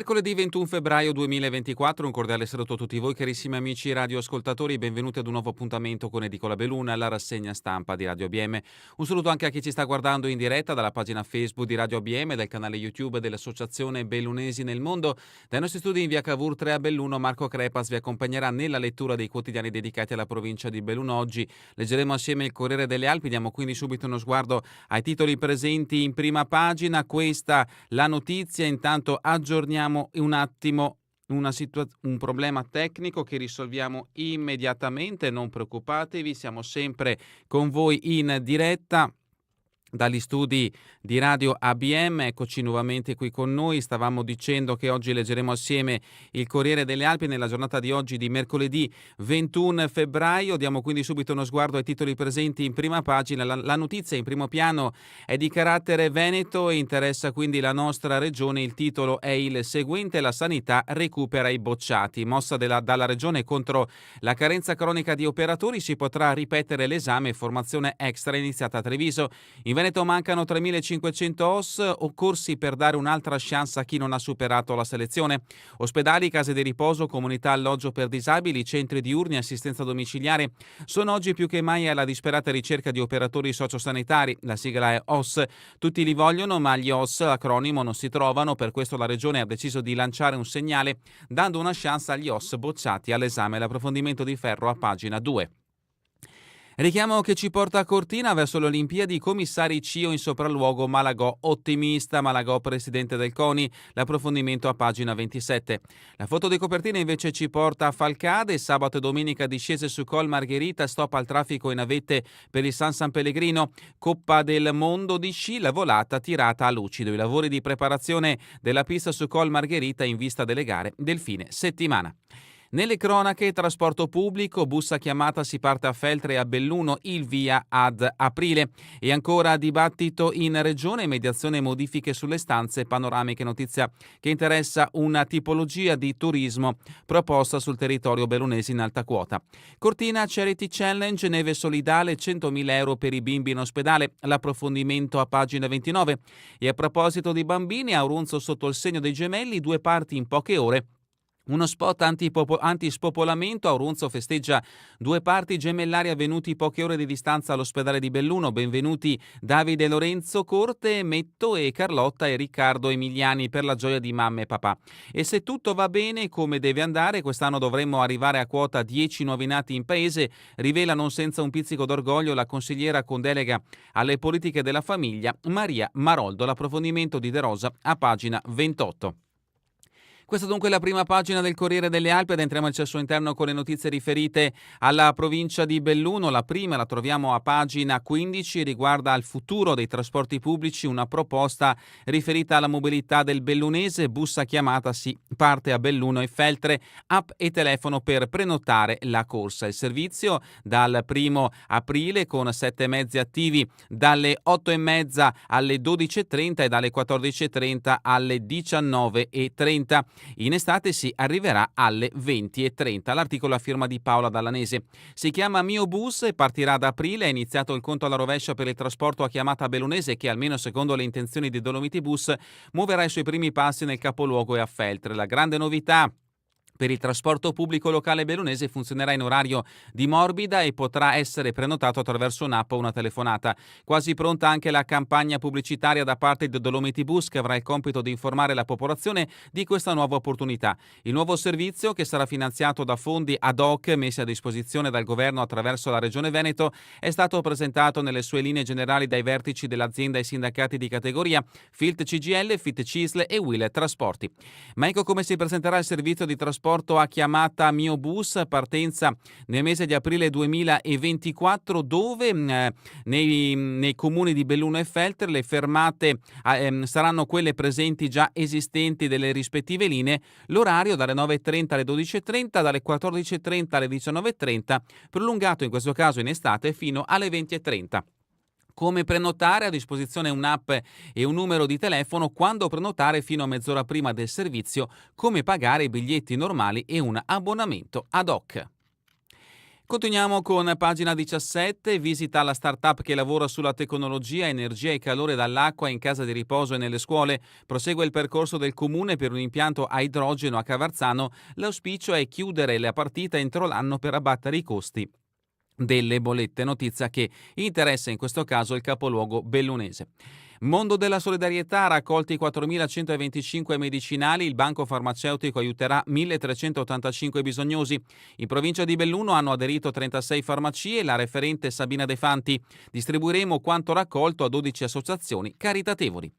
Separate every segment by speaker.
Speaker 1: Mercoledì 21 febbraio 2024, un cordiale saluto a tutti voi carissimi amici radioascoltatori, benvenuti ad un nuovo appuntamento con Edicola Beluna, la rassegna stampa di Radio ABM. Un saluto anche a chi ci sta guardando in diretta dalla pagina Facebook di Radio ABM, dal canale YouTube dell'Associazione Bellunesi nel Mondo. Dai nostri studi in via Cavour 3 a Belluno, Marco Crepas vi accompagnerà nella lettura dei quotidiani dedicati alla provincia di Belluno. Oggi leggeremo assieme il Corriere delle Alpi, diamo quindi subito uno sguardo ai titoli presenti in prima pagina. Questa la notizia, intanto aggiorniamo un attimo un problema tecnico che risolviamo immediatamente, non preoccupatevi, siamo sempre con voi in diretta dagli studi di Radio ABM. Eccoci nuovamente qui con noi. Stavamo dicendo che oggi leggeremo assieme il Corriere delle Alpi nella giornata di oggi di mercoledì 21 febbraio. Diamo quindi subito uno sguardo ai titoli presenti in prima pagina. La notizia in primo piano è di carattere veneto e interessa quindi la nostra regione. Il titolo è il seguente: la sanità recupera i bocciati. Mossa dalla regione contro la carenza cronica di operatori, si potrà ripetere l'esame formazione extra iniziata a Treviso. In Veneto mancano 3.500 OS, o corsi per dare un'altra chance a chi non ha superato la selezione. Ospedali, case di riposo, comunità alloggio per disabili, centri diurni, assistenza domiciliare sono oggi più che mai alla disperata ricerca di operatori sociosanitari. La sigla è OS. Tutti li vogliono, ma gli OS, acronimo, non si trovano. Per questo la Regione ha deciso di lanciare un segnale dando una chance agli OS bocciati all'esame. L'approfondimento di Ferro a pagina 2. Richiamo che ci porta a Cortina verso le Olimpiadi, commissari CIO in sopralluogo, Malagò ottimista, Malagò presidente del CONI, l'approfondimento a pagina 27. La foto di copertina invece ci porta a Falcade, sabato e domenica discese su Col Margherita, stop al traffico in navette per il San Pellegrino, Coppa del Mondo di sci, la volata tirata a lucido, i lavori di preparazione della pista su Col Margherita in vista delle gare del fine settimana. Nelle cronache, trasporto pubblico, bus a chiamata, si parte a Feltre e a Belluno, il via ad aprile. E ancora dibattito in regione, mediazione e modifiche sulle stanze panoramiche, notizia che interessa una tipologia di turismo proposta sul territorio bellunese in alta quota. Cortina Charity Challenge, neve solidale, 100.000 euro per i bimbi in ospedale, l'approfondimento a pagina 29. E a proposito di bambini, a Aurunzo sotto il segno dei gemelli, 2 parti in poche ore. Uno spot antispopolamento, Aurunzo festeggia 2 parti gemellari avvenuti poche ore di distanza all'ospedale di Belluno. Benvenuti Davide Lorenzo Corte, Metto e Carlotta e Riccardo Emiliani per la gioia di mamma e papà. E se tutto va bene come deve andare, quest'anno dovremmo arrivare a quota 10 nuovi nati in paese, rivela non senza un pizzico d'orgoglio la consigliera con delega alle politiche della famiglia Maria Maroldo. L'approfondimento di De Rosa a pagina 28. Questa dunque è la prima pagina del Corriere delle Alpi ed entriamo al suo interno con le notizie riferite alla provincia di Belluno. La prima la troviamo a pagina 15, riguarda al futuro dei trasporti pubblici, una proposta riferita alla mobilità del bellunese, bus a chiamata, si parte a Belluno e Feltre, app e telefono per prenotare la corsa. Il servizio dal 1 aprile con 7 mezzi attivi dalle 8:30 alle 12:30 e dalle 14:30 alle 19:30. In estate si arriverà alle 20:30. L'articolo a firma di Paola Dallanese. Si chiama Mio Bus e partirà ad aprile. È iniziato il conto alla rovescia per il trasporto a chiamata bellunese che, almeno secondo le intenzioni di Dolomiti Bus, muoverà i suoi primi passi nel capoluogo e a Feltre. La grande novità per il trasporto pubblico locale bellunese: funzionerà in orario di morbida e potrà essere prenotato attraverso un'app o una telefonata. Quasi pronta anche la campagna pubblicitaria da parte di Dolomiti Bus, che avrà il compito di informare la popolazione di questa nuova opportunità. Il nuovo servizio, che sarà finanziato da fondi ad hoc messi a disposizione dal governo attraverso la Regione Veneto, è stato presentato nelle sue linee generali dai vertici dell'azienda e sindacati di categoria Filt CGL, Fit Cisle e Will Trasporti. Ma ecco come si presenterà il servizio di trasporto a chiamata Mio Bus, partenza nel mese di aprile 2024, dove nei comuni di Belluno e Feltre le fermate saranno quelle presenti già esistenti delle rispettive linee, l'orario dalle 9:30 alle 12:30, dalle 14:30 alle 19:30, prolungato in questo caso in estate fino alle 20:30. Come prenotare? A disposizione un'app e un numero di telefono, quando prenotare fino a mezz'ora prima del servizio, come pagare i biglietti normali e un abbonamento ad hoc. Continuiamo con pagina 17, visita la startup che lavora sulla tecnologia, energia e calore dall'acqua in casa di riposo e nelle scuole. Prosegue il percorso del comune per un impianto a idrogeno a Cavarzano. L'auspicio è chiudere la partita entro l'anno per abbattere i costi delle bollette, notizia che interessa in questo caso il capoluogo bellunese. Mondo della solidarietà, raccolti 4.125 medicinali, il banco farmaceutico aiuterà 1.385 bisognosi. In provincia di Belluno hanno aderito 36 farmacie e la referente Sabina De Fanti. Distribuiremo quanto raccolto a 12 associazioni caritatevoli.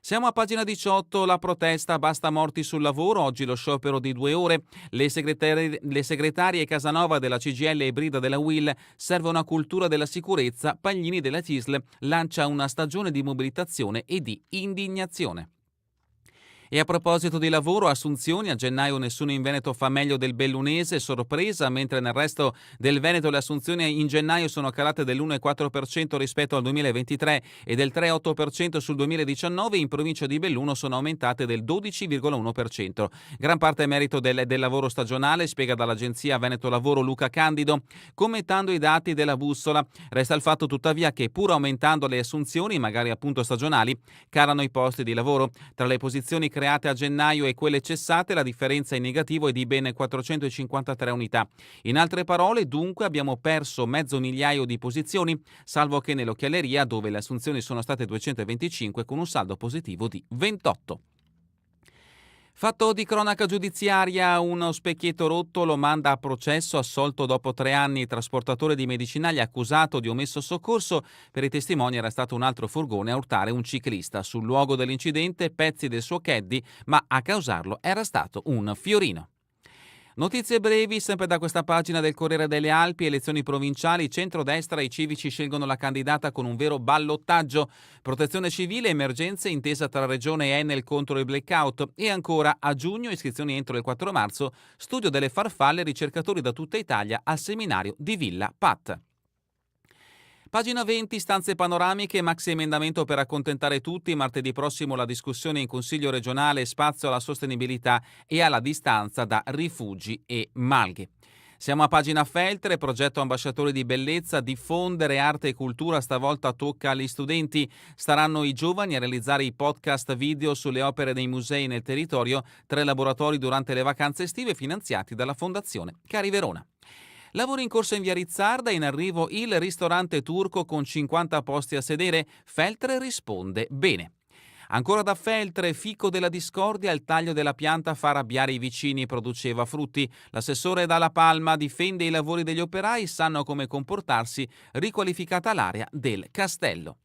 Speaker 1: Siamo a pagina 18, la protesta basta morti sul lavoro, oggi lo sciopero di 2 ore. Le segretarie Casanova della CGIL e Brida della UIL, serve una cultura della sicurezza, Paglini della CISL lancia una stagione di mobilitazione e di indignazione. E a proposito di lavoro, assunzioni, a gennaio nessuno in Veneto fa meglio del bellunese, sorpresa, mentre nel resto del Veneto le assunzioni in gennaio sono calate dell'1,4% rispetto al 2023 e del 3,8% sul 2019, in provincia di Belluno sono aumentate del 12,1%. Gran parte è merito del lavoro stagionale, spiega dall'agenzia Veneto Lavoro Luca Candido, commentando i dati della bussola. Resta il fatto tuttavia che pur aumentando le assunzioni, magari appunto stagionali, calano i posti di lavoro. Tra le posizioni create a gennaio e quelle cessate, la differenza in negativo è di ben 453 unità. In altre parole, dunque, abbiamo perso mezzo migliaio di posizioni, salvo che nell'occhialeria, dove le assunzioni sono state 225, con un saldo positivo di 28. Fatto di cronaca giudiziaria, uno specchietto rotto lo manda a processo, assolto dopo 3 anni. Trasportatore di medicinali accusato di omesso soccorso. Per i testimoni era stato un altro furgone a urtare un ciclista. Sul luogo dell'incidente pezzi del suo caddy, ma a causarlo era stato un fiorino. Notizie brevi, sempre da questa pagina del Corriere delle Alpi, elezioni provinciali, centrodestra e i civici scelgono la candidata con un vero ballottaggio, protezione civile, emergenze, intesa tra Regione e Enel contro il blackout e ancora a giugno iscrizioni entro il 4 marzo, studio delle farfalle, ricercatori da tutta Italia al seminario di Villa Pat. Pagina 20, stanze panoramiche, maxi emendamento per accontentare tutti, martedì prossimo la discussione in Consiglio regionale, spazio alla sostenibilità e alla distanza da rifugi e malghe. Siamo a pagina Feltre, progetto ambasciatori di bellezza, diffondere arte e cultura stavolta tocca agli studenti. Staranno i giovani a realizzare i podcast video sulle opere dei musei nel territorio, 3 laboratori durante le vacanze estive finanziati dalla Fondazione Cari Verona. Lavori in corso in via Rizzarda, in arrivo il ristorante turco con 50 posti a sedere. Feltre risponde bene. Ancora da Feltre, fico della discordia, il taglio della pianta fa arrabbiare i vicini, produceva frutti. L'assessore Dalla Palma difende i lavori degli operai, sanno come comportarsi, riqualificata l'area del castello.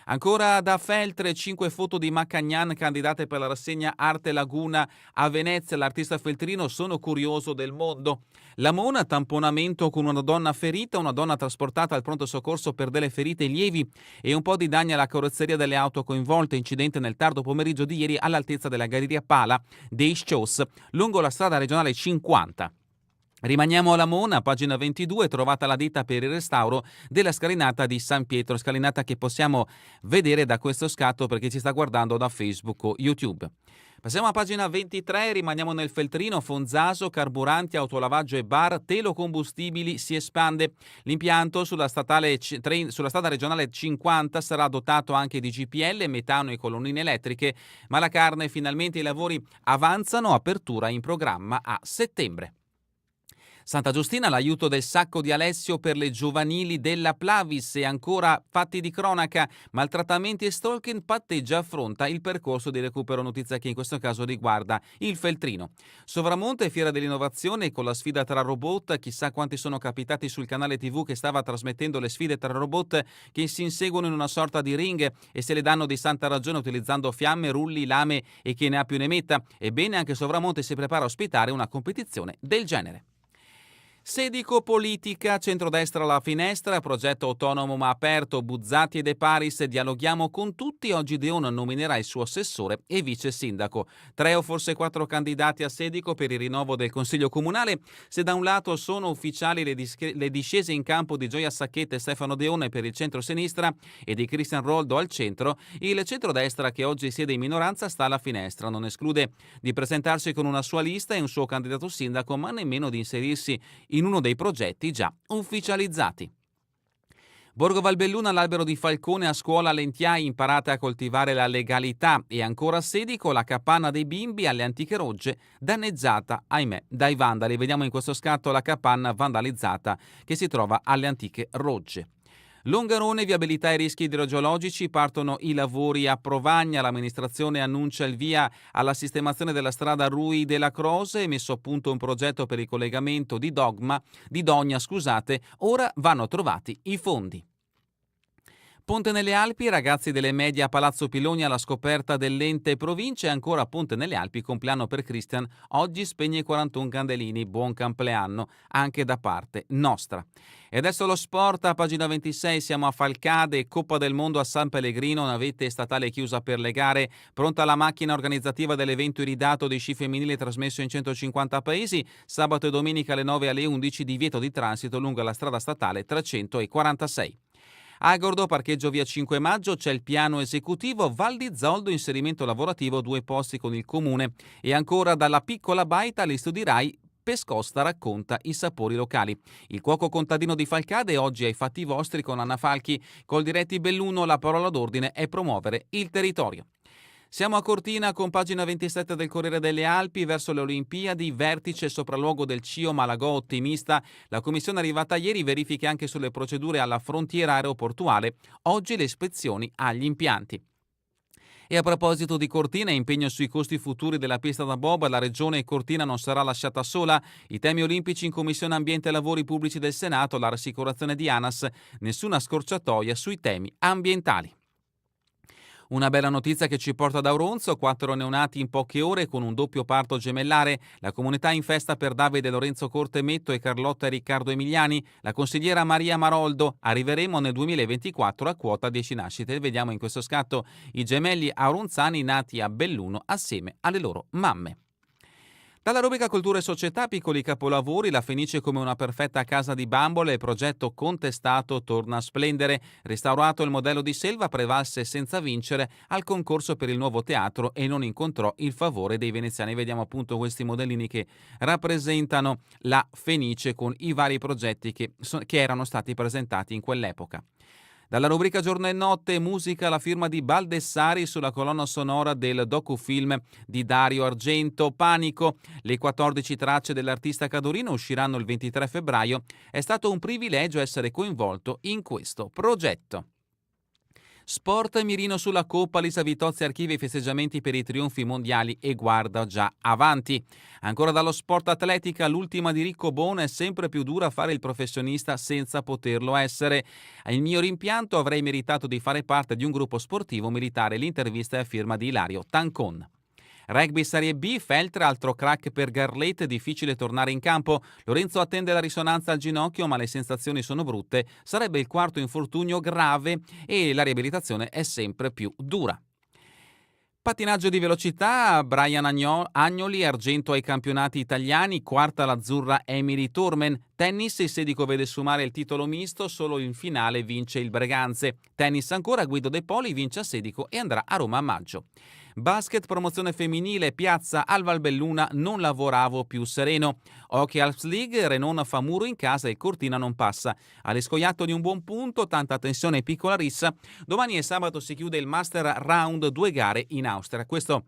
Speaker 1: Ancora da Feltre, 5 foto di Macagnan candidate per la rassegna Arte Laguna a Venezia. L'artista feltrino, sono curioso del mondo. La Mona, tamponamento con una donna ferita, una donna trasportata al pronto soccorso per delle ferite lievi e un po' di danni alla carrozzeria delle auto coinvolte. Incidente nel tardo pomeriggio di ieri all'altezza della galleria Pala dei Scios, lungo la strada regionale 50. Rimaniamo alla Mona, pagina 22, trovata la ditta per il restauro della scalinata di San Pietro, scalinata che possiamo vedere da questo scatto perché ci sta guardando da Facebook o YouTube. Passiamo a pagina 23, rimaniamo nel Feltrino, Fonzaso, carburanti, autolavaggio e bar, Telocombustibili si espande. L'impianto sulla strada regionale 50 sarà dotato anche di GPL, metano e colonnine elettriche, ma la carne, finalmente i lavori avanzano, apertura in programma a settembre. Santa Giustina, l'aiuto del Sacco di Alessio per le giovanili della Plavis e ancora fatti di cronaca, maltrattamenti e stalking, Patteggia affronta il percorso di recupero, notizia che in questo caso riguarda il Feltrino. Sovramonte, fiera dell'innovazione con la sfida tra robot, chissà quanti sono capitati sul canale TV che stava trasmettendo le sfide tra robot che si inseguono in una sorta di ring e se le danno di santa ragione utilizzando fiamme, rulli, lame e chi ne ha più ne metta. Ebbene, anche Sovramonte si prepara a ospitare una competizione del genere. Sedico politica, centrodestra alla finestra, progetto autonomo ma aperto, Buzzati e De Paris, dialoghiamo con tutti, oggi Deon nominerà il suo assessore e vice sindaco. 3 o forse 4 candidati a Sedico per il rinnovo del Consiglio Comunale, se da un lato sono ufficiali le discese in campo di Gioia Sacchetta e Stefano Deone per il centro-sinistra e di Cristian Roldo al centro, il centrodestra che oggi siede in minoranza sta alla finestra, non esclude di presentarsi con una sua lista e un suo candidato sindaco, ma nemmeno di inserirsi in in uno dei progetti già ufficializzati. Borgo Valbelluna, l'albero di Falcone a scuola Lentiai, imparate a coltivare la legalità. E ancora a Sedico, la capanna dei bimbi alle antiche rogge, danneggiata, ahimè, dai vandali. Vediamo in questo scatto la capanna vandalizzata che si trova alle antiche rogge. Longarone, viabilità e rischi idrogeologici, partono i lavori a Provagna. L'amministrazione annuncia il via alla sistemazione della strada Rui della Croce, messo a punto un progetto per il collegamento di Dogna, ora vanno trovati i fondi. Ponte nelle Alpi, ragazzi delle medie a Palazzo Piloni alla scoperta dell'ente provincia. E ancora Ponte nelle Alpi, compleanno per Christian, oggi spegne 41 candelini, buon compleanno anche da parte nostra. E adesso lo sport, a pagina 26 siamo a Falcade, Coppa del Mondo a San Pellegrino, navette statale chiusa per le gare, pronta la macchina organizzativa dell'evento iridato di sci femminile trasmesso in 150 paesi, sabato e domenica alle 9 e alle 11 divieto di transito lungo la strada statale 346. Agordo, parcheggio via 5 maggio, c'è il piano esecutivo. Val di Zoldo, inserimento lavorativo, 2 posti con il comune. E ancora dalla piccola baita agli studi Rai, Pescosta racconta i sapori locali. Il cuoco contadino di Falcade oggi ai fatti vostri con Anna Falchi. Col diretti Belluno la parola d'ordine è promuovere il territorio. Siamo a Cortina con pagina 27 del Corriere delle Alpi, verso le Olimpiadi, vertice sopralluogo del CIO Malagò ottimista. La commissione è arrivata ieri, verifiche anche sulle procedure alla frontiera aeroportuale, oggi le ispezioni agli impianti. E a proposito di Cortina, impegno sui costi futuri della pista da bob, la regione Cortina non sarà lasciata sola. I temi olimpici in Commissione Ambiente e Lavori Pubblici del Senato, la rassicurazione di ANAS, nessuna scorciatoia sui temi ambientali. Una bella notizia che ci porta da Auronzo, 4 neonati in poche ore con un doppio parto gemellare. La comunità in festa per Davide Lorenzo Cortemetto e Carlotta e Riccardo Emiliani. La consigliera Maria Maroldo, arriveremo nel 2024 a quota 10 nascite. Vediamo in questo scatto i gemelli auronzani nati a Belluno assieme alle loro mamme. Dalla rubrica Cultura e Società, piccoli capolavori, la Fenice come una perfetta casa di bambole, il progetto contestato torna a splendere. Restaurato il modello di Selva, prevalse senza vincere al concorso per il nuovo teatro e non incontrò il favore dei veneziani. Vediamo appunto questi modellini che rappresentano la Fenice con i vari progetti che erano stati presentati in quell'epoca. Dalla rubrica Giorno e Notte, musica, la firma di Baldessari sulla colonna sonora del docufilm di Dario Argento, Panico. Le 14 tracce dell'artista cadorino usciranno il 23 febbraio. È stato un privilegio essere coinvolto in questo progetto. Sport, mirino sulla Coppa, Lisa Vitozzi archivia i festeggiamenti per i trionfi mondiali e guarda già avanti. Ancora dallo sport atletica, l'ultima di Ricco Bono, è sempre più dura fare il professionista senza poterlo essere. Il mio rimpianto, avrei meritato di fare parte di un gruppo sportivo militare. L'intervista è a firma di Ilario Tancon. Rugby Serie B, Feltre, altro crack per Garlette, difficile tornare in campo. Lorenzo attende la risonanza al ginocchio, ma le sensazioni sono brutte. Sarebbe il quarto infortunio grave e la riabilitazione è sempre più dura. Pattinaggio di velocità, Brian Agnoli, argento ai campionati italiani, quarta l'azzurra Emily Turmen. Tennis, il Sedico vede sfumare il titolo misto, solo in finale vince il Breganze. Tennis ancora, Guido De Poli vince a Sedico e andrà a Roma a maggio. Basket, promozione femminile, Piazza al Valbelluna, non lavoravo più sereno. Hockey Alps League, Renona fa muro in casa e Cortina non passa. All'escoiato di un buon punto, tanta tensione e piccola rissa. Domani e sabato si chiude il Master Round, 2 gare in Austria. Questo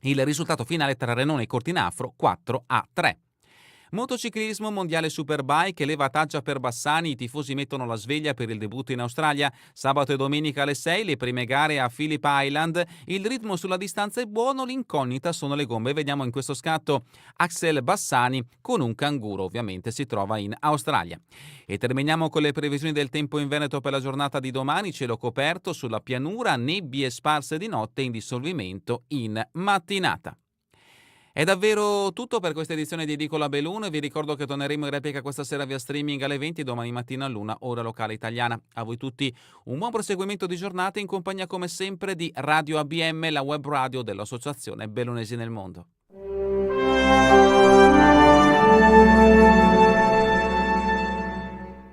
Speaker 1: il risultato finale tra Renone e Cortina Afro, 4-3. Motociclismo, mondiale Superbike, leva taggia per Bassani, i tifosi mettono la sveglia per il debutto in Australia. Sabato e domenica alle 6, le prime gare a Phillip Island, il ritmo sulla distanza è buono, l'incognita sono le gomme. Vediamo in questo scatto Axel Bassani con un canguro, ovviamente si trova in Australia. E terminiamo con le previsioni del tempo in Veneto per la giornata di domani, cielo coperto sulla pianura, nebbie sparse di notte in dissolvimento in mattinata. È davvero tutto per questa edizione di Edicola Belluno e vi ricordo che torneremo in replica questa sera via streaming alle 20, domani mattina all'1, ora locale italiana. A voi tutti un buon proseguimento di giornata in compagnia come sempre di Radio ABM, la web radio dell'Associazione Bellunesi nel Mondo.